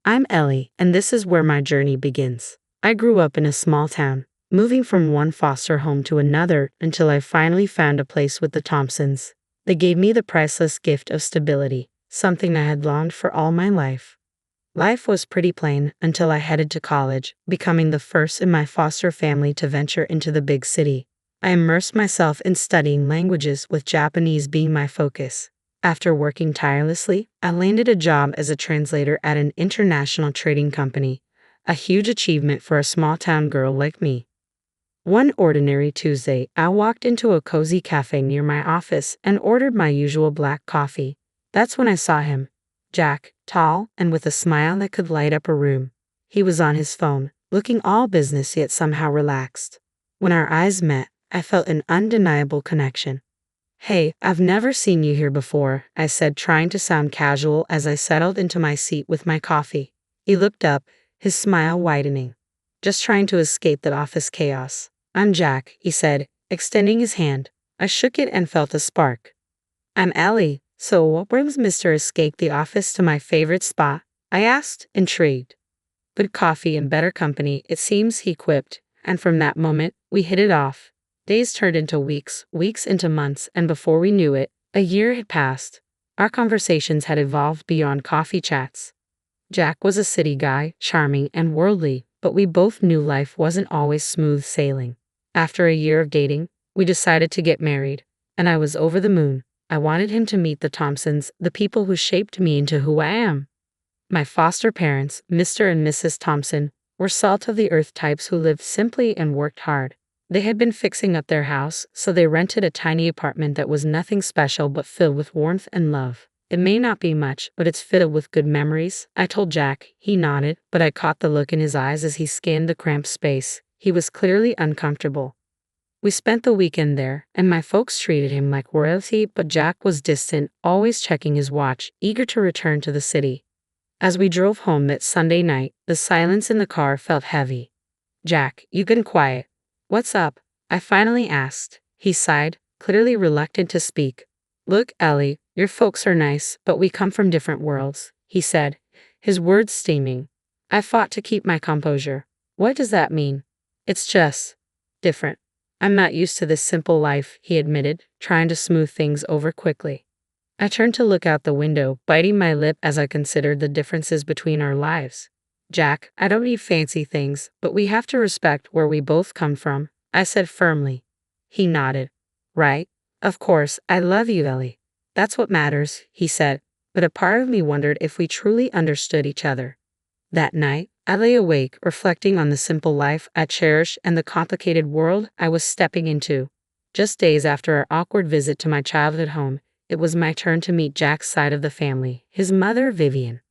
I'm Ellie, and this is where my journey begins. I grew up in a small town, moving from one foster home to another until I finally found a place with the Thompsons. They gave me the priceless gift of stability, something I had longed for all my life. Life was pretty plain until I headed to college, becoming the first in my foster family to venture into the big city. I immersed myself in studying languages, with Japanese being my focus. After working tirelessly, I landed a job as a translator at an international trading company, a huge achievement for a small-town girl like me. One ordinary Tuesday, I walked into a cozy cafe near my office and ordered my usual black coffee. That's when I saw him. Jack, tall and with a smile that could light up a room. He was on his phone, looking all business yet somehow relaxed. When our eyes met, I felt an undeniable connection. "Hey, I've never seen you here before," I said, trying to sound casual as I settled into my seat with my coffee. He looked up, his smile widening. "Just trying to escape the office chaos." "I'm Jack," he said, extending his hand. I shook it and felt a spark. "I'm Ellie. So what brings Mr. Escape the office to my favorite spot?" I asked, intrigued. "Good coffee and better company, it seems," he quipped, and from that moment, we hit it off. Days turned into weeks, weeks into months, and before we knew it, a year had passed. Our conversations had evolved beyond coffee chats. Jack was a city guy, charming and worldly, but we both knew life wasn't always smooth sailing. After a year of dating, we decided to get married, and I was over the moon. I wanted him to meet the Thompsons, the people who shaped me into who I am. My foster parents, Mr. and Mrs. Thompson, were salt-of-the-earth types who lived simply and worked hard. They had been fixing up their house, so they rented a tiny apartment that was nothing special but filled with warmth and love. "It may not be much, but it's filled with good memories," I told Jack. He nodded, but I caught the look in his eyes as he scanned the cramped space. He was clearly uncomfortable. We spent the weekend there, and my folks treated him like royalty, but Jack was distant, always checking his watch, eager to return to the city. As we drove home that Sunday night, the silence in the car felt heavy. "Jack, you been quiet. What's up?" I finally asked. He sighed, clearly reluctant to speak. "Look, Ellie, your folks are nice, but we come from different worlds," he said, his words steaming. I fought to keep my composure. "What does that mean?" "It's just different. I'm not used to this simple life," he admitted, trying to smooth things over quickly. I turned to look out the window, biting my lip as I considered the differences between our lives. "Jack, I don't need fancy things, but we have to respect where we both come from," I said firmly. He nodded. "Right. Of course, I love you, Ellie. That's what matters," he said, but a part of me wondered if we truly understood each other. That night, I lay awake, reflecting on the simple life I cherished and the complicated world I was stepping into. Just days after our awkward visit to my childhood home, it was my turn to meet Jack's side of the family, his mother, Vivian.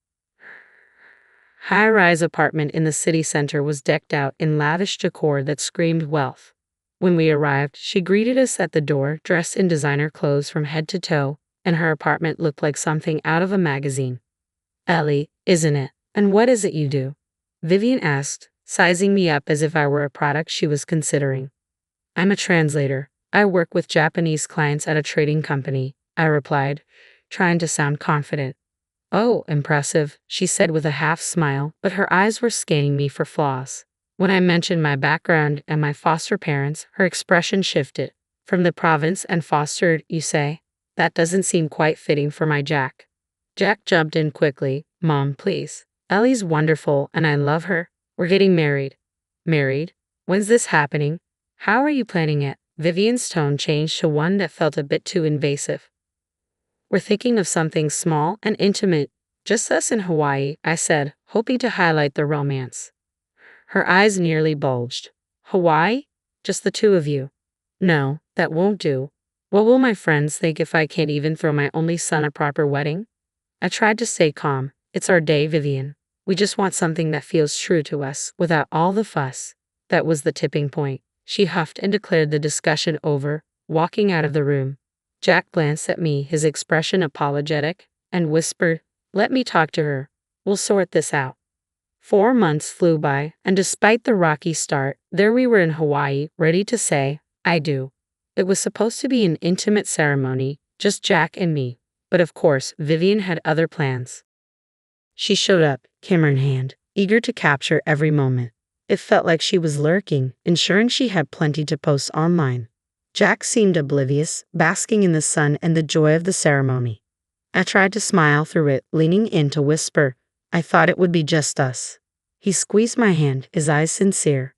High-rise apartment in the city center was decked out in lavish decor that screamed wealth. When we arrived, she greeted us at the door, dressed in designer clothes from head to toe, and her apartment looked like something out of a magazine. "Ellie, isn't it? And what is it you do?" Vivian asked, sizing me up as if I were a product she was considering. "I'm a translator. I work with Japanese clients at a trading company," I replied, trying to sound confident. "Oh, impressive," she said with a half smile, but her eyes were scanning me for flaws. When I mentioned my background and my foster parents, her expression shifted. "From the province and fostered, you say? That doesn't seem quite fitting for my Jack." Jack jumped in quickly. "Mom, please. Ellie's wonderful and I love her. We're getting married." "Married? When's this happening? How are you planning it?" Vivian's tone changed to one that felt a bit too invasive. "We're thinking of something small and intimate. Just us in Hawaii," I said, hoping to highlight the romance. Her eyes nearly bulged. "Hawaii? Just the two of you?" "No, that won't do. What will my friends think if I can't even throw my only son a proper wedding?" I tried to stay calm. "It's our day, Vivian. We just want something that feels true to us, without all the fuss." That was the tipping point. She huffed and declared the discussion over, walking out of the room. Jack glanced at me, his expression apologetic, and whispered, "Let me talk to her. We'll sort this out." 4 months flew by, and despite the rocky start, there we were in Hawaii, ready to say, "I do." It was supposed to be an intimate ceremony, just Jack and me, but of course, Vivian had other plans. She showed up, camera in hand, eager to capture every moment. It felt like she was lurking, ensuring she had plenty to post online. Jack seemed oblivious, basking in the sun and the joy of the ceremony. I tried to smile through it, leaning in to whisper, "I thought it would be just us." He squeezed my hand, his eyes sincere.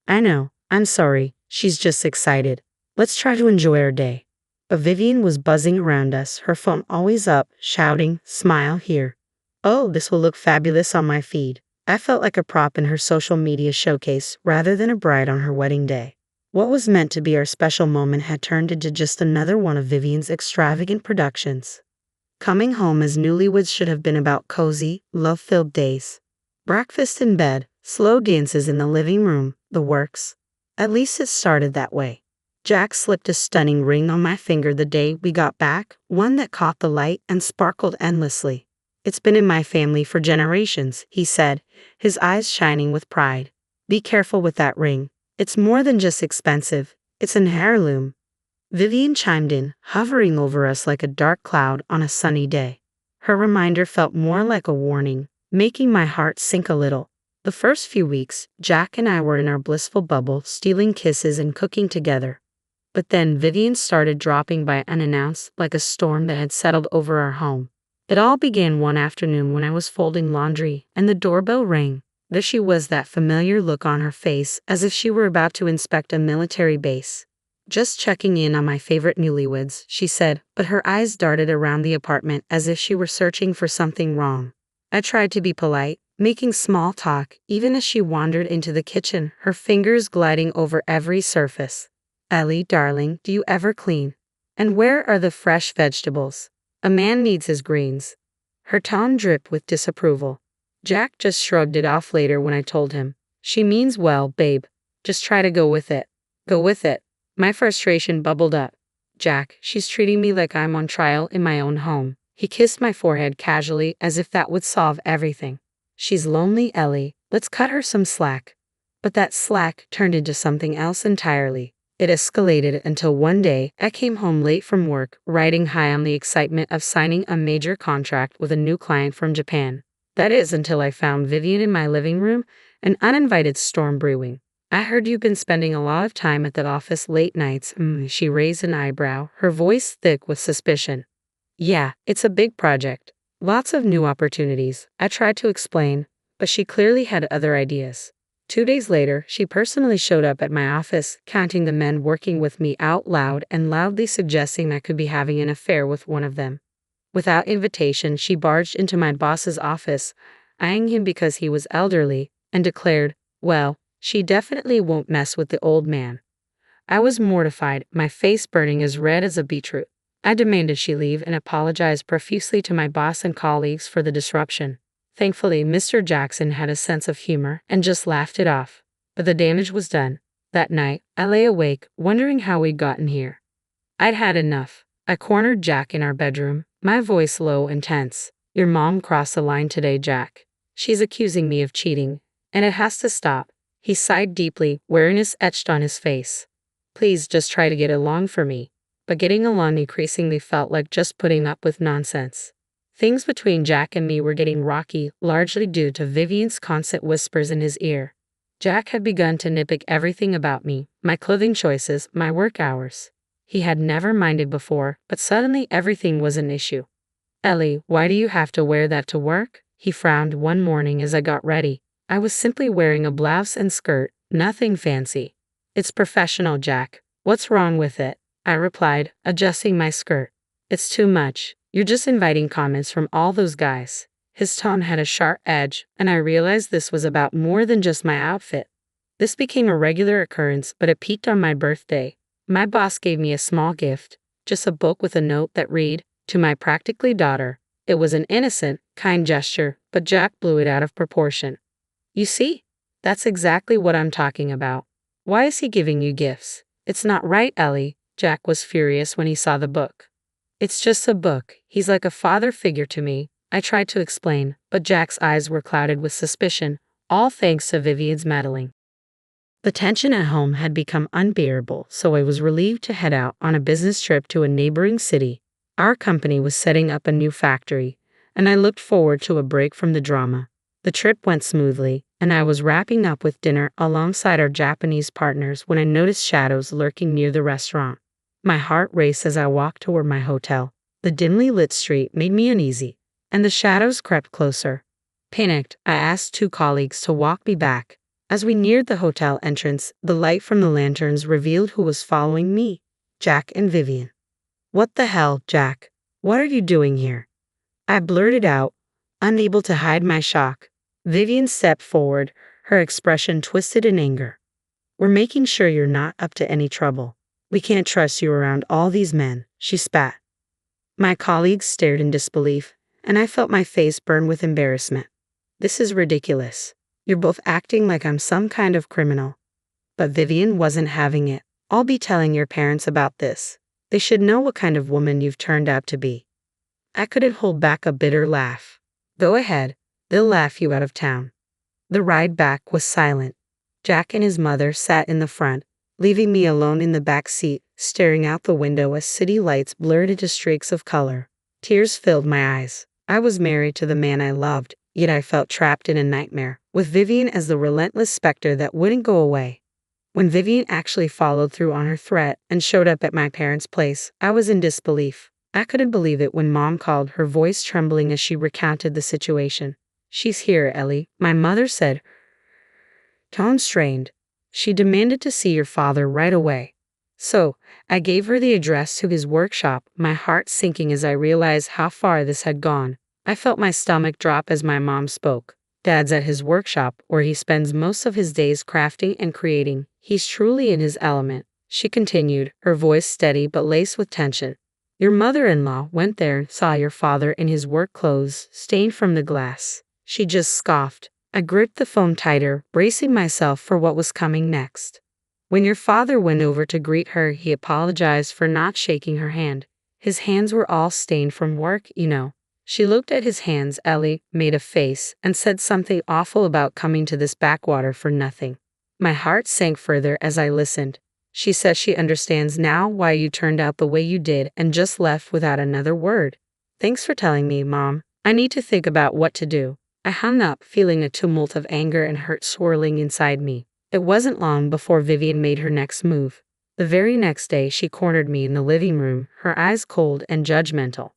"I know, I'm sorry, she's just excited. Let's try to enjoy our day." But Vivian was buzzing around us, her phone always up, shouting, "Smile here. Oh, this will look fabulous on my feed." I felt like a prop in her social media showcase rather than a bride on her wedding day. What was meant to be our special moment had turned into just another one of Vivian's extravagant productions. Coming home as newlyweds should have been about cozy, love-filled days. Breakfast in bed, slow dances in the living room, the works. At least it started that way. Jack slipped a stunning ring on my finger the day we got back, one that caught the light and sparkled endlessly. "It's been in my family for generations," he said, his eyes shining with pride. "Be careful with that ring. It's more than just expensive, it's an heirloom." Vivian chimed in, hovering over us like a dark cloud on a sunny day. Her reminder felt more like a warning, making my heart sink a little. The first few weeks, Jack and I were in our blissful bubble, stealing kisses and cooking together. But then Vivian started dropping by unannounced, like a storm that had settled over our home. It all began one afternoon when I was folding laundry, and the doorbell rang. There she was, that familiar look on her face, as if she were about to inspect a military base. "Just checking in on my favorite newlyweds," she said, but her eyes darted around the apartment as if she were searching for something wrong. I tried to be polite, making small talk, even as she wandered into the kitchen, her fingers gliding over every surface. "Ellie, darling, do you ever clean? And where are the fresh vegetables? A man needs his greens." Her tone dripped with disapproval. Jack just shrugged it off later when I told him, "She means well, babe. Just try to go with it." Go with it. My frustration bubbled up. "Jack, she's treating me like I'm on trial in my own home." He kissed my forehead casually as if that would solve everything. "She's lonely, Ellie. Let's cut her some slack." But that slack turned into something else entirely. It escalated until one day I came home late from work, riding high on the excitement of signing a major contract with a new client from Japan. That is, until I found Vivian in my living room, an uninvited storm brewing. "I heard you've been spending a lot of time at the office late nights." She raised an eyebrow, her voice thick with suspicion. "Yeah, it's a big project. Lots of new opportunities," I tried to explain, but she clearly had other ideas. 2 days later, she personally showed up at my office, counting the men working with me out loud and loudly suggesting I could be having an affair with one of them. Without invitation, she barged into my boss's office, eyeing him because he was elderly, and declared, "Well, she definitely won't mess with the old man." I was mortified, my face burning as red as a beetroot. I demanded she leave and apologized profusely to my boss and colleagues for the disruption. Thankfully, Mr. Jackson had a sense of humor and just laughed it off. But the damage was done. That night, I lay awake, wondering how we'd gotten here. I'd had enough. I cornered Jack in our bedroom, my voice low and tense. "Your mom crossed the line today, Jack. She's accusing me of cheating, and it has to stop." He sighed deeply, weariness etched on his face. "Please just try to get along for me." But getting along increasingly felt like just putting up with nonsense. Things between Jack and me were getting rocky, largely due to Vivian's constant whispers in his ear. Jack had begun to nitpick everything about me, my clothing choices, my work hours. He had never minded before, but suddenly everything was an issue. "Ellie, why do you have to wear that to work?" He frowned one morning as I got ready. I was simply wearing a blouse and skirt, nothing fancy. "It's professional, Jack. What's wrong with it?" I replied, adjusting my skirt. "It's too much. You're just inviting comments from all those guys." His tone had a sharp edge, and I realized this was about more than just my outfit. This became a regular occurrence, but it peaked on my birthday. My boss gave me a small gift, just a book with a note that read, "To my practically daughter." It was an innocent, kind gesture, but Jack blew it out of proportion. "You see? That's exactly what I'm talking about. Why is he giving you gifts?" "It's not right, Ellie." Jack was furious when he saw the book. "It's just a book. He's like a father figure to me." I tried to explain, but Jack's eyes were clouded with suspicion, all thanks to Vivian's meddling. The tension at home had become unbearable, so I was relieved to head out on a business trip to a neighboring city. Our company was setting up a new factory, and I looked forward to a break from the drama. The trip went smoothly, and I was wrapping up with dinner alongside our Japanese partners when I noticed shadows lurking near the restaurant. My heart raced as I walked toward my hotel. The dimly lit street made me uneasy, and the shadows crept closer. Panicked, I asked two colleagues to walk me back. As we neared the hotel entrance, the light from the lanterns revealed who was following me: Jack and Vivian. "What the hell, Jack? What are you doing here?" I blurted out, unable to hide my shock. Vivian stepped forward, her expression twisted in anger. "We're making sure you're not up to any trouble. We can't trust you around all these men," she spat. My colleagues stared in disbelief, and I felt my face burn with embarrassment. "This is ridiculous. You're both acting like I'm some kind of criminal." But Vivian wasn't having it. "I'll be telling your parents about this. They should know what kind of woman you've turned out to be." I couldn't hold back a bitter laugh. "Go ahead. They'll laugh you out of town." The ride back was silent. Jack and his mother sat in the front, leaving me alone in the back seat, staring out the window as city lights blurred into streaks of color. Tears filled my eyes. I was married to the man I loved, yet I felt trapped in a nightmare, with Vivian as the relentless specter that wouldn't go away. When Vivian actually followed through on her threat and showed up at my parents' place, I was in disbelief. I couldn't believe it when Mom called, her voice trembling as she recounted the situation. "She's here, Ellie," my mother said, tone strained. "She demanded to see your father right away." So, I gave her the address to his workshop, my heart sinking as I realized how far this had gone. I felt my stomach drop as my mom spoke. "Dad's at his workshop, where he spends most of his days crafting and creating. He's truly in his element," she continued, her voice steady but laced with tension. "Your mother-in-law went there and saw your father in his work clothes, stained from the glass." She just scoffed. I gripped the phone tighter, bracing myself for what was coming next. "When your father went over to greet her, he apologized for not shaking her hand. His hands were all stained from work, you know." She looked at his hands. "Ellie," made a face, and said something awful about coming to this backwater for nothing. My heart sank further as I listened. "She says she understands now why you turned out the way you did and just left without another word." "Thanks for telling me, Mom. I need to think about what to do." I hung up, feeling a tumult of anger and hurt swirling inside me. It wasn't long before Vivian made her next move. The very next day, she cornered me in the living room, her eyes cold and judgmental.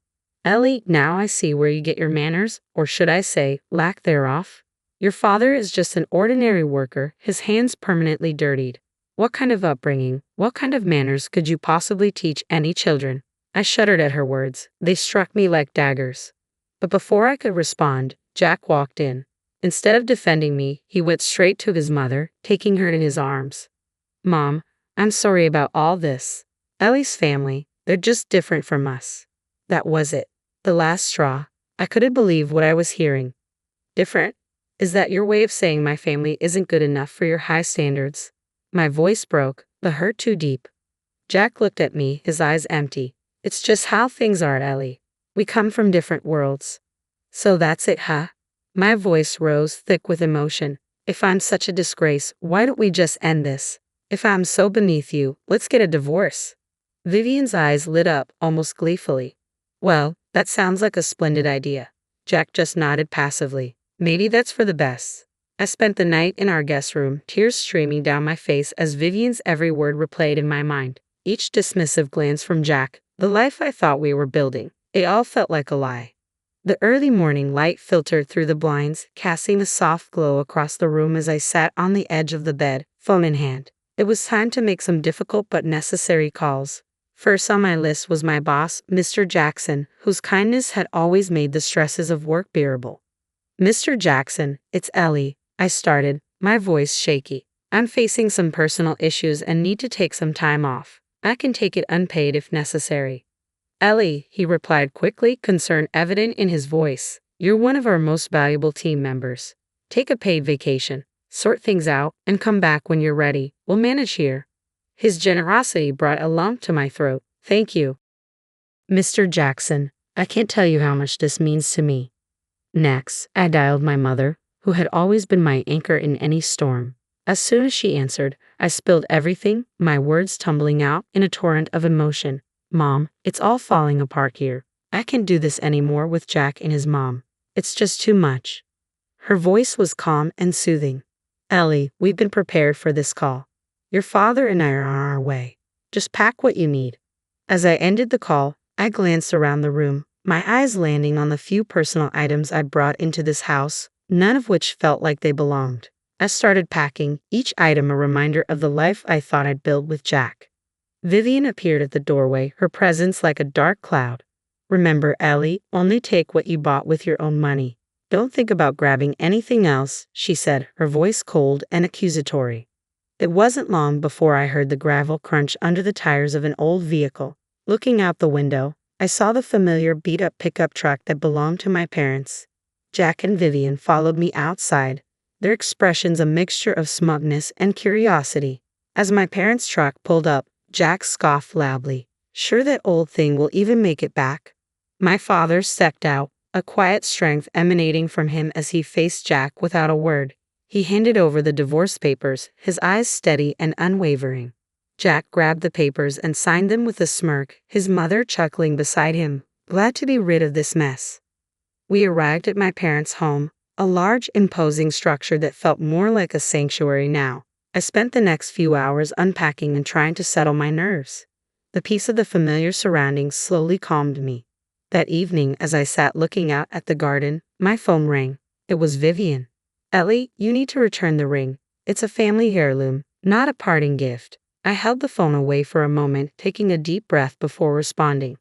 "Ellie, now I see where you get your manners, or should I say, lack thereof. Your father is just an ordinary worker, his hands permanently dirtied. What kind of upbringing, what kind of manners could you possibly teach any children?" I shuddered at her words. They struck me like daggers. But before I could respond, Jack walked in. Instead of defending me, he went straight to his mother, taking her in his arms. "Mom, I'm sorry about all this. Ellie's family, they're just different from us." That was it. The last straw. I couldn't believe what I was hearing. "Different? Is that your way of saying my family isn't good enough for your high standards?" My voice broke, the hurt too deep. Jack looked at me, his eyes empty. "It's just how things are, Ellie. We come from different worlds." "So that's it, huh?" My voice rose, thick with emotion. "If I'm such a disgrace, why don't we just end this? If I'm so beneath you, let's get a divorce." Vivian's eyes lit up, almost gleefully. "Well, that sounds like a splendid idea." Jack just nodded passively. "Maybe that's for the best." I spent the night in our guest room, tears streaming down my face as Vivian's every word replayed in my mind. Each dismissive glance from Jack, the life I thought we were building, it all felt like a lie. The early morning light filtered through the blinds, casting a soft glow across the room as I sat on the edge of the bed, phone in hand. It was time to make some difficult but necessary calls. First on my list was my boss, Mr. Jackson, whose kindness had always made the stresses of work bearable. "Mr. Jackson, it's Ellie," I started, my voice shaky. "I'm facing some personal issues and need to take some time off. I can take it unpaid if necessary." "Ellie," he replied quickly, concern evident in his voice. "You're one of our most valuable team members. Take a paid vacation, sort things out, and come back when you're ready. We'll manage here." His generosity brought a lump to my throat. "Thank you, Mr. Jackson. I can't tell you how much this means to me." Next, I dialed my mother, who had always been my anchor in any storm. As soon as she answered, I spilled everything, my words tumbling out in a torrent of emotion. "Mom, it's all falling apart here. I can't do this anymore with Jack and his mom. It's just too much. Her voice was calm and soothing. Ellie, we've been prepared for this call. Your father and I are on our way. Just pack what you need. As I ended the call, I glanced around the room, my eyes landing on the few personal items I brought into this house, none of which felt like they belonged. I started packing, each item a reminder of the life I thought I'd build with Jack. Vivian appeared at the doorway, her presence like a dark cloud. Remember, Ellie, only take what you bought with your own money. Don't think about grabbing anything else, she said, her voice cold and accusatory. It wasn't long before I heard the gravel crunch under the tires of an old vehicle. Looking out the window, I saw the familiar beat-up pickup truck that belonged to my parents. Jack and Vivian followed me outside, their expressions a mixture of smugness and curiosity. As my parents' truck pulled up, Jack scoffed loudly. Sure that old thing will even make it back? My father stepped out, a quiet strength emanating from him as he faced Jack without a word. He handed over the divorce papers, his eyes steady and unwavering. Jack grabbed the papers and signed them with a smirk, his mother chuckling beside him, glad to be rid of this mess. We arrived at my parents' home, a large, imposing structure that felt more like a sanctuary now. I spent the next few hours unpacking and trying to settle my nerves. The peace of the familiar surroundings slowly calmed me. That evening, as I sat looking out at the garden, my phone rang. It was Vivian. Ellie, you need to return the ring. It's a family heirloom, not a parting gift. I held the phone away for a moment, taking a deep breath before responding.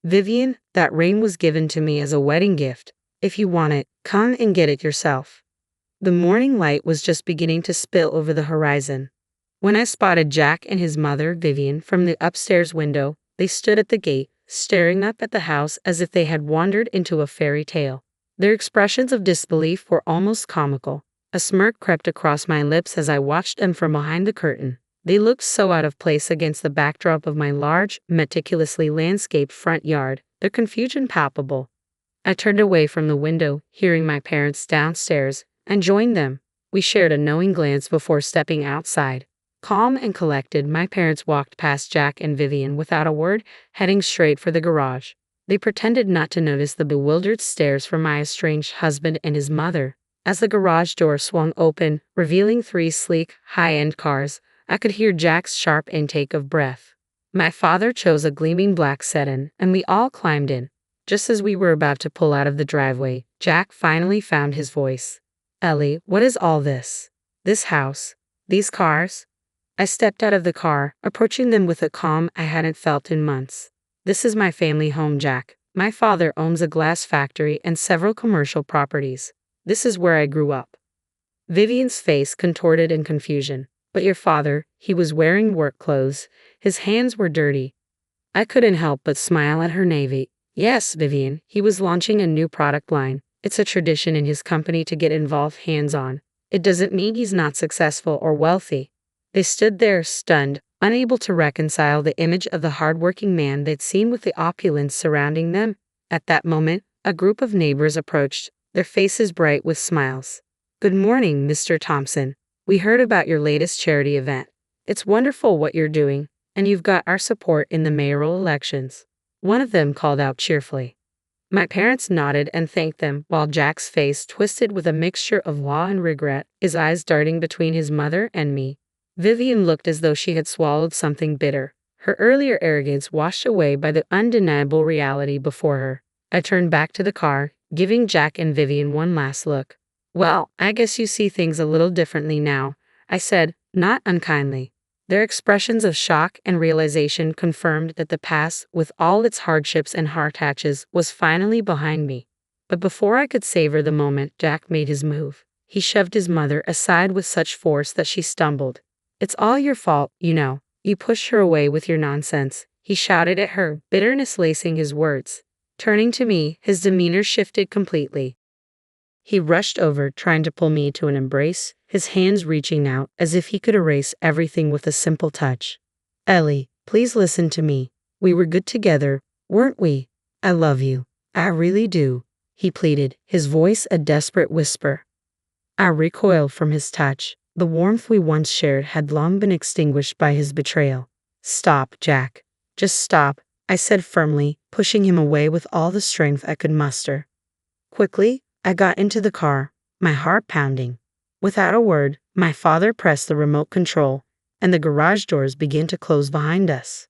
Vivian, that ring was given to me as a wedding gift. If you want it, come and get it yourself. The morning light was just beginning to spill over the horizon. When I spotted Jack and his mother, Vivian, from the upstairs window, they stood at the gate, staring up at the house as if they had wandered into a fairy tale. Their expressions of disbelief were almost comical. A smirk crept across my lips as I watched them from behind the curtain. They looked so out of place against the backdrop of my large, meticulously landscaped front yard, their confusion palpable. I turned away from the window, hearing my parents downstairs, and joined them. We shared a knowing glance before stepping outside. Calm and collected, my parents walked past Jack and Vivian without a word, heading straight for the garage. They pretended not to notice the bewildered stares from my estranged husband and his mother. As the garage door swung open, revealing 3 sleek, high-end cars, I could hear Jack's sharp intake of breath. My father chose a gleaming black sedan, and we all climbed in. Just as we were about to pull out of the driveway, Jack finally found his voice. Ellie, what is all this? This house? These cars? I stepped out of the car, approaching them with a calm I hadn't felt in months. This is my family home, Jack. My father owns a glass factory and several commercial properties. This is where I grew up. Vivian's face contorted in confusion. But your father, he was wearing work clothes. His hands were dirty. I couldn't help but smile at her naivety. Yes, Vivian, he was launching a new product line. It's a tradition in his company to get involved hands-on. It doesn't mean he's not successful or wealthy. They stood there, stunned, unable to reconcile the image of the hard-working man they'd seen with the opulence surrounding them. At that moment, a group of neighbors approached, their faces bright with smiles. Good morning, Mr. Thompson. We heard about your latest charity event. It's wonderful what you're doing, and you've got our support in the mayoral elections. One of them called out cheerfully. My parents nodded and thanked them, while Jack's face twisted with a mixture of awe and regret, his eyes darting between his mother and me. Vivian looked as though she had swallowed something bitter, her earlier arrogance washed away by the undeniable reality before her. I turned back to the car, giving Jack and Vivian one last look. Well, I guess you see things a little differently now, I said, not unkindly. Their expressions of shock and realization confirmed that the past, with all its hardships and heart-hatches, was finally behind me. But before I could savor the moment, Jack made his move. He shoved his mother aside with such force that she stumbled. It's all your fault, you know. You pushed her away with your nonsense, he shouted at her, bitterness lacing his words. Turning to me, his demeanor shifted completely. He rushed over, trying to pull me to an embrace, his hands reaching out as if he could erase everything with a simple touch. Ellie, please listen to me. We were good together, weren't we? I love you. I really do, he pleaded, his voice a desperate whisper. I recoiled from his touch. The warmth we once shared had long been extinguished by his betrayal. Stop, Jack. Just stop. I said firmly, pushing him away with all the strength I could muster. Quickly, I got into the car, my heart pounding. Without a word, my father pressed the remote control, and the garage doors began to close behind us.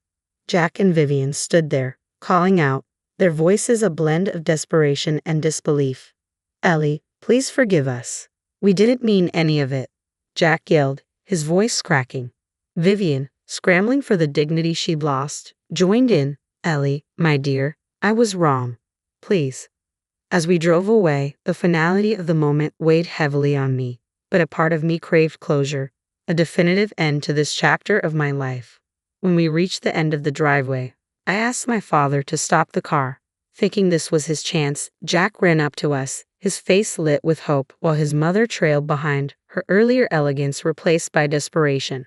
Jack and Vivian stood there, calling out, their voices a blend of desperation and disbelief. "Ellie, please forgive us. We didn't mean any of it," Jack yelled, his voice cracking. Vivian, scrambling for the dignity she'd lost, joined in. "Ellie, my dear, I was wrong. Please." As we drove away, the finality of the moment weighed heavily on me, but a part of me craved closure, a definitive end to this chapter of my life. When we reached the end of the driveway, I asked my father to stop the car. Thinking this was his chance, Jack ran up to us, his face lit with hope, while his mother trailed behind, her earlier elegance replaced by desperation.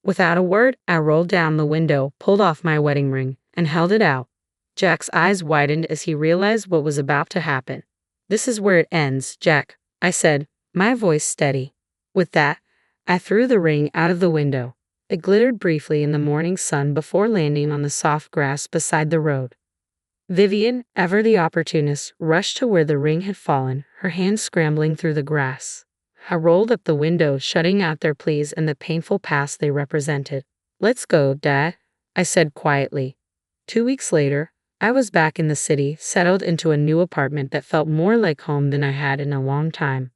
Without a word, I rolled down the window, pulled off my wedding ring, and held it out. Jack's eyes widened as he realized what was about to happen. "This is where it ends, Jack," I said, my voice steady. With that, I threw the ring out of the window. It glittered briefly in the morning sun before landing on the soft grass beside the road. Vivian, ever the opportunist, rushed to where the ring had fallen, her hands scrambling through the grass. I rolled up the window, shutting out their pleas and the painful past they represented. "Let's go, Dad," I said quietly. 2 weeks later, I was back in the city, settled into a new apartment that felt more like home than I had in a long time.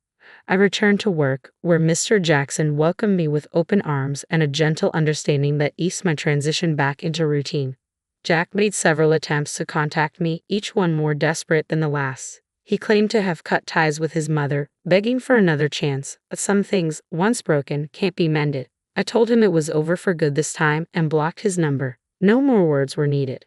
I returned to work, where Mr. Jackson welcomed me with open arms and a gentle understanding that eased my transition back into routine. Jack made several attempts to contact me, each one more desperate than the last. He claimed to have cut ties with his mother, begging for another chance, but some things, once broken, can't be mended. I told him it was over for good this time and blocked his number. No more words were needed.